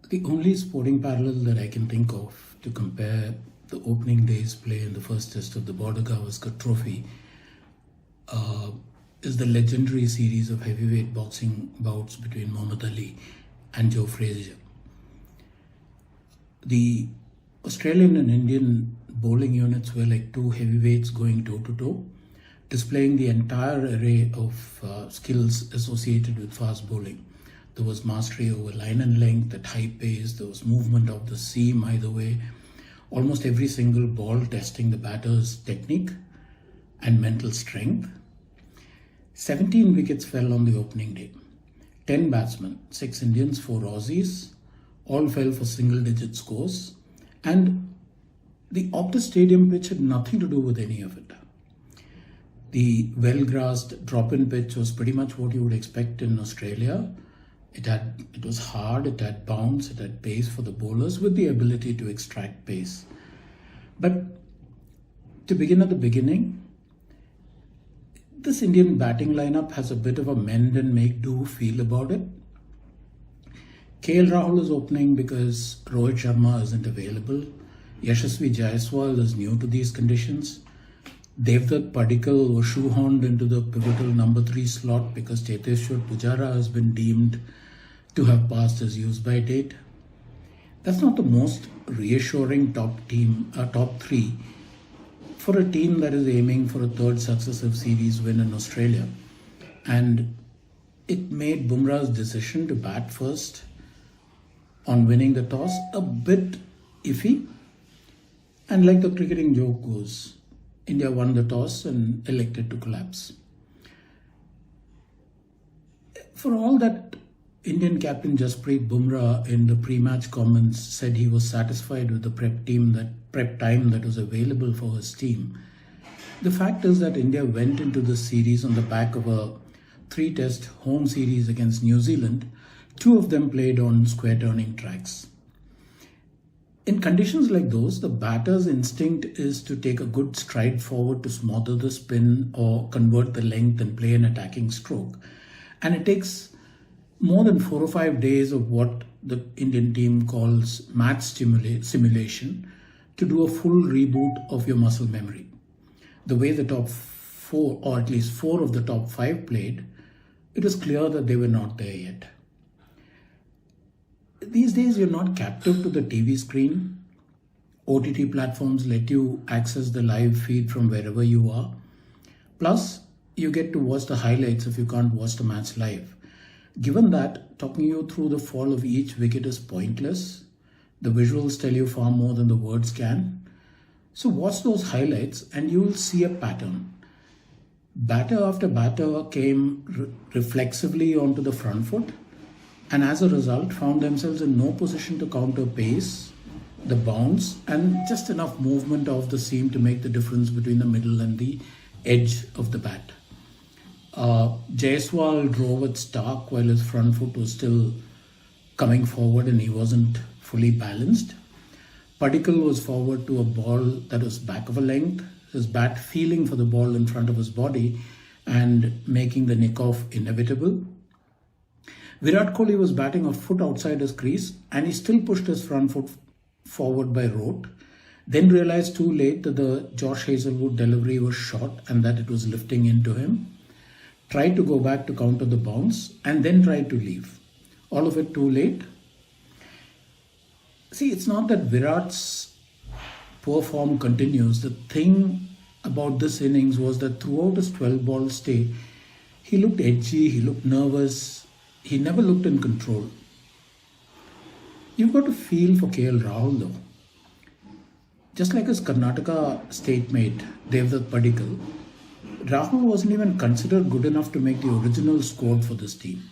The only sporting parallel that I can think of to compare the opening day's play in the first test of the Border Gavaskar Trophy uh, is the legendary series of heavyweight boxing bouts between Muhammad Ali and Joe Frazier. The Australian and Indian bowling units were like two heavyweights going toe to toe, displaying the entire array of skills associated with fast bowling. There was mastery over line and length at high pace, there was movement of the seam either way, almost every single ball testing the batter's technique and mental strength. 17 wickets fell on the opening day. 10 batsmen, 6 Indians, 4 Aussies, all fell for single-digit scores, and the Optus Stadium pitch had nothing to do with any of it. The well-grassed drop-in pitch was pretty much what you would expect in Australia. It was hard, it had bounce, it had pace for the bowlers with the ability to extract pace. But to begin at the beginning, this Indian batting lineup has a bit of a mend and make do feel about it. Rahul is opening because Rohit Sharma isn't available. Yashasvi Jaiswal is new to these conditions. Devdutt Padikkal was shoehorned into the pivotal number 3 slot because Cheteshwar Pujara has been deemed to have passed his use-by date. That's not the most reassuring top 3 for a team that is aiming for a third successive series win in Australia. And it made Bumrah's decision to bat first on winning the toss a bit iffy. And like the cricketing joke goes, India won the toss and elected to collapse. For all that, Indian captain Jasprit Bumrah in the pre-match comments said he was satisfied with the prep time that was available for his team. The fact is that India went into this series on the back of a 3-test home series against New Zealand, 2 of them played on square turning tracks. In conditions like those, the batter's instinct is to take a good stride forward to smother the spin or convert the length and play an attacking stroke. And it takes more than 4 or 5 days of what the Indian team calls match simulation to do a full reboot of your muscle memory. The way the top 4, or at least 4 of the top 5 played, it was clear that they were not there yet. These days, you're not captive to the TV screen. OTT platforms let you access the live feed from wherever you are. Plus, you get to watch the highlights if you can't watch the match live. Given that, talking you through the fall of each wicket is pointless. The visuals tell you far more than the words can. So watch those highlights and you will see a pattern. Batter after batter came reflexively onto the front foot, and as a result found themselves in no position to counter pace, the bounce, and just enough movement of the seam to make the difference between the middle and the edge of the bat. Jaiswal drove it stark while his front foot was still coming forward and he wasn't fully balanced. Padikkal was forward to a ball that was back of a length, his bat feeling for the ball in front of his body and making the nick-off inevitable. Virat Kohli was batting a foot outside his crease and he still pushed his front foot forward by rote, then realized too late that the Josh Hazlewood delivery was short and that it was lifting into him, tried to go back to counter the bounce and then tried to leave. All of it too late. See, it's not that Virat's poor form continues. The thing about this innings was that throughout his 12-ball stay, he looked edgy, he looked nervous, he never looked in control. You've got to feel for Rahul though. Just like his Karnataka state mate, Devdutt Padikkal, Rahul wasn't even considered good enough to make the original squad for this team.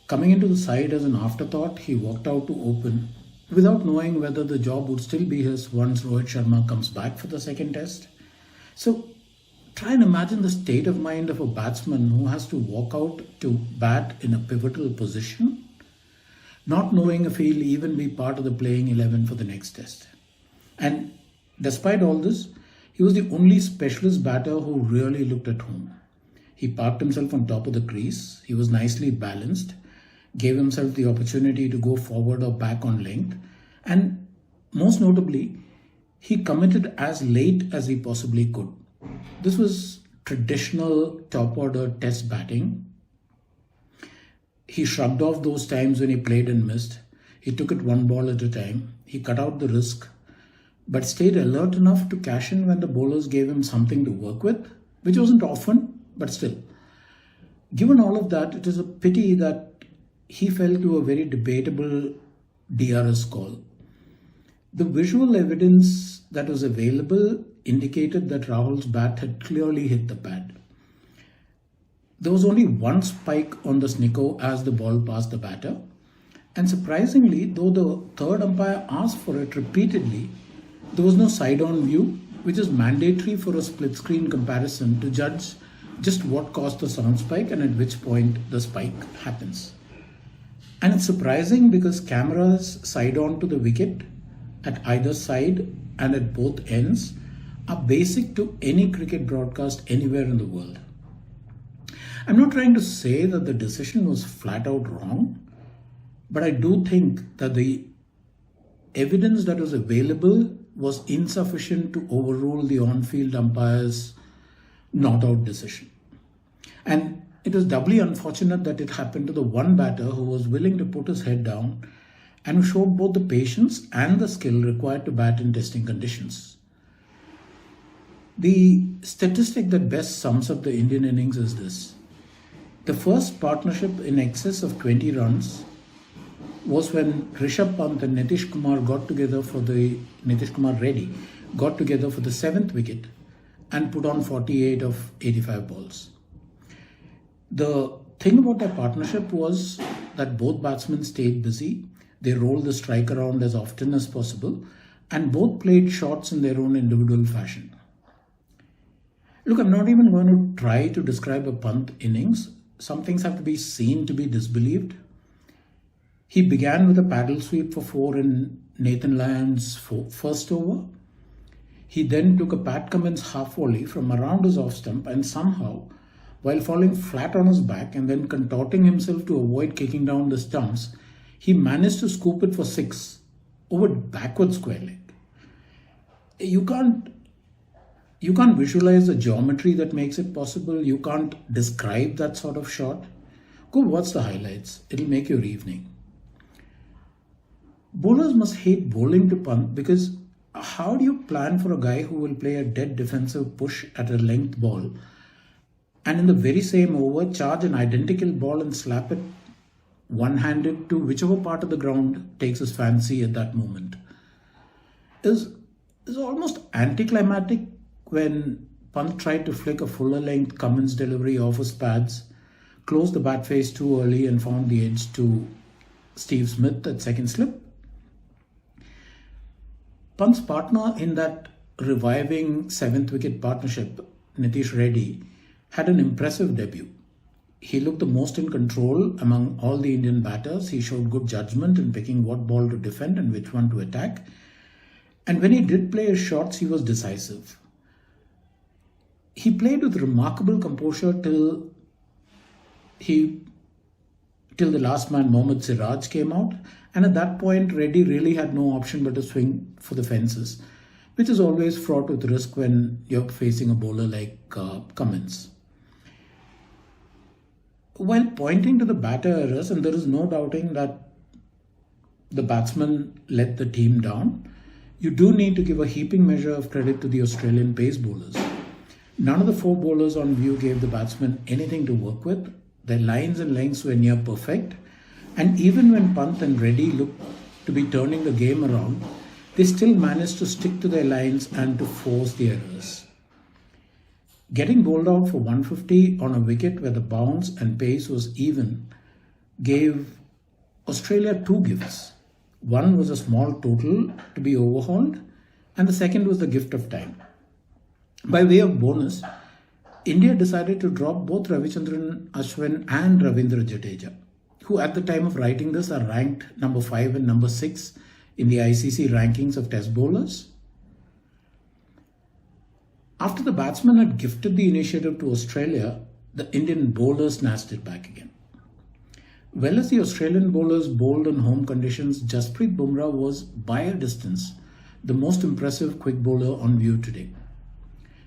Coming into the side as an afterthought, he walked out to open without knowing whether the job would still be his once Rohit Sharma comes back for the second test. So try and imagine the state of mind of a batsman who has to walk out to bat in a pivotal position, not knowing if he'll even be part of the playing 11 for the next test. And despite all this, he was the only specialist batter who really looked at home. He parked himself on top of the crease. He was nicely balanced. gave himself the opportunity to go forward or back on length, and most notably, he committed as late as he possibly could. This was traditional top order test batting. He shrugged off those times when he played and missed. He took it one ball at a time. He cut out the risk, but stayed alert enough to cash in when the bowlers gave him something to work with, which wasn't often, but still. Given all of that, it is a pity that he fell to a very debatable DRS call. The visual evidence that was available indicated that Rahul's bat had clearly hit the pad. There was only one spike on the snicko as the ball passed the batter, and surprisingly, though the third umpire asked for it repeatedly, there was no side-on view, which is mandatory for a split-screen comparison to judge just what caused the sound spike and at which point the spike happens. And it's surprising because cameras side-on to the wicket at either side and at both ends are basic to any cricket broadcast anywhere in the world. I'm not trying to say that the decision was flat out wrong, but I do think that the evidence that was available was insufficient to overrule the on-field umpire's not-out decision. And it was doubly unfortunate that it happened to the one batter who was willing to put his head down and who showed both the patience and the skill required to bat in testing conditions. The statistic that best sums up the Indian innings is this. The first partnership in excess of 20 runs was when Rishabh Pant and Nitish Kumar Reddy got together for the 7th wicket and put on 48 of 85 balls. The thing about that partnership was that both batsmen stayed busy, they rolled the strike around as often as possible, and both played shots in their own individual fashion. Look, I'm not even going to try to describe a Pant innings. Some things have to be seen to be disbelieved. He began with a paddle sweep for 4 in Nathan Lyon's first over. He then took a Pat Cummins half volley from around his off stump and somehow, while falling flat on his back and then contorting himself to avoid kicking down the stumps, he managed to scoop it for 6 over backward square leg. You can't visualize the geometry that makes it possible. You can't describe that sort of shot. Go watch the highlights. It'll make your evening. Bowlers must hate bowling to Pant because how do you plan for a guy who will play a dead defensive push at a length ball and in the very same over charge an identical ball and slap it one-handed to whichever part of the ground takes his fancy at that moment? Is almost anticlimactic when Pant tried to flick a fuller length Cummins delivery off his pads, closed the bat face too early and found the edge to Steve Smith at second slip. Pant's partner in that reviving 7th wicket partnership, Nitish Reddy, had an impressive debut. He looked the most in control among all the Indian batters. He showed good judgment in picking what ball to defend and which one to attack. And when he did play his shots, he was decisive. He played with remarkable composure till the last man, Mohammad Siraj, came out. And at that point, Reddy really had no option but to swing for the fences, which is always fraught with risk when you're facing a bowler like Cummins. While pointing to the batter errors, and there is no doubting that the batsman let the team down, you do need to give a heaping measure of credit to the Australian pace bowlers. None of the 4 bowlers on view gave the batsmen anything to work with. Their lines and lengths were near perfect. And even when Pant and Reddy looked to be turning the game around, they still managed to stick to their lines and to force the errors. Getting bowled out for 150 on a wicket where the bounce and pace was even gave Australia 2 gifts. One was a small total to be overhauled, and the second was the gift of time. By way of bonus, India decided to drop both Ravichandran Ashwin and Ravindra Jadeja, who at the time of writing this are ranked number 5 and number 6 in the ICC rankings of test bowlers. After the batsman had gifted the initiative to Australia, the Indian bowlers snatched it back again. Well as the Australian bowlers bowled in home conditions, Jasprit Bumrah was by a distance the most impressive quick bowler on view today.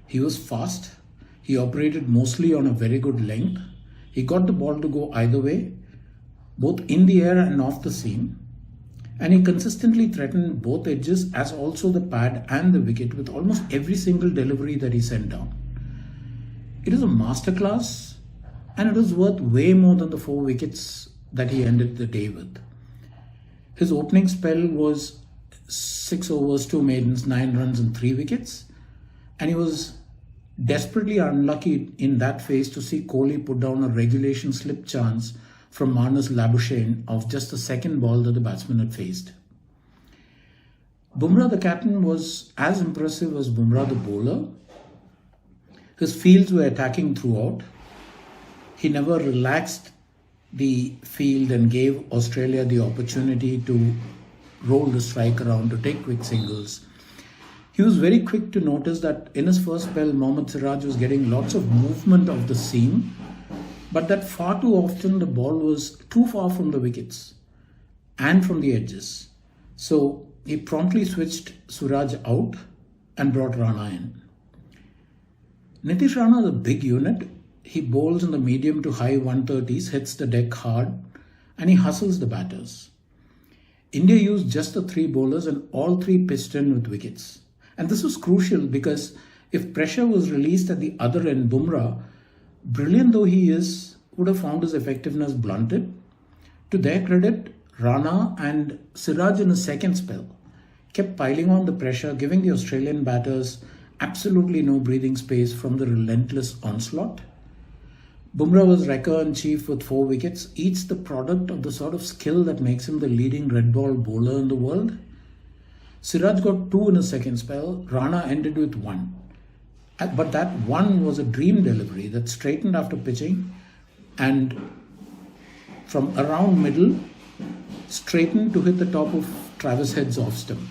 He was fast, he operated mostly on a very good length, he got the ball to go either way, both in the air and off the seam, and he consistently threatened both edges as also the pad and the wicket with almost every single delivery that he sent down. It is a masterclass, and it was worth way more than the 4 wickets that he ended the day with. His opening spell was 6 overs, 2 maidens, 9 runs and 3 wickets, and he was desperately unlucky in that phase to see Kohli put down a regulation slip chance from Marnus Labuschagne of just the second ball that the batsman had faced. Bumrah the captain was as impressive as Bumrah the bowler. His fields were attacking throughout. He never relaxed the field and gave Australia the opportunity to roll the strike around, to take quick singles. He was very quick to notice that in his first spell, Mohammad Siraj was getting lots of movement of the seam, but that far too often the ball was too far from the wickets and from the edges. So he promptly switched Suraj out and brought Rana in. Nitish Rana is a big unit. He bowls in the medium to high 130s, hits the deck hard, and he hustles the batters. India used just the 3 bowlers and all 3 pitched in with wickets. And this was crucial because if pressure was released at the other end, Bumrah, brilliant though he is, would have found his effectiveness blunted. To their credit, Rana and Siraj in his second spell kept piling on the pressure, giving the Australian batters absolutely no breathing space from the relentless onslaught. Bumrah was wrecker-in-chief with 4 wickets, each the product of the sort of skill that makes him the leading red ball bowler in the world. Siraj got 2 in his second spell, Rana ended with 1. But that 1 was a dream delivery that straightened after pitching and from around middle, straightened to hit the top of Travis Head's off stump.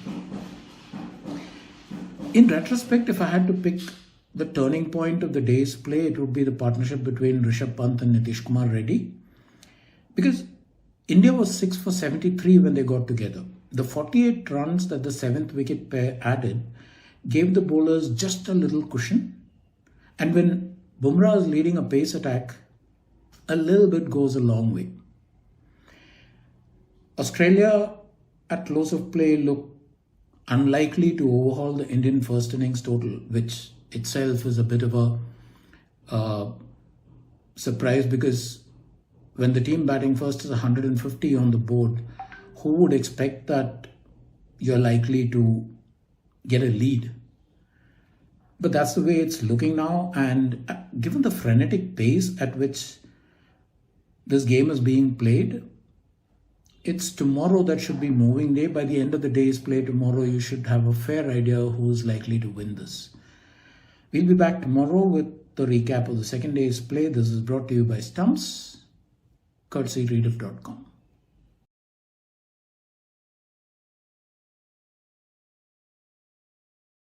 In retrospect, if I had to pick the turning point of the day's play, it would be the partnership between Rishabh Pant and Nitish Kumar Reddy. Because India was 6 for 73 when they got together. The 48 runs that the 7th wicket pair added gave the bowlers just a little cushion. And when Bumrah is leading a pace attack, a little bit goes a long way. Australia at close of play looked unlikely to overhaul the Indian first innings total, which itself is a bit of a surprise because when the team batting first is 150 on the board, who would expect that you're likely to get a lead? But that's the way it's looking now, and given the frenetic pace at which this game is being played, it's tomorrow that should be moving day. By the end of the day's play tomorrow, you should have a fair idea who's likely to win this. We'll be back tomorrow with the recap of the second day's play. This is brought to you by STUMPS, courtesy Rediff.com.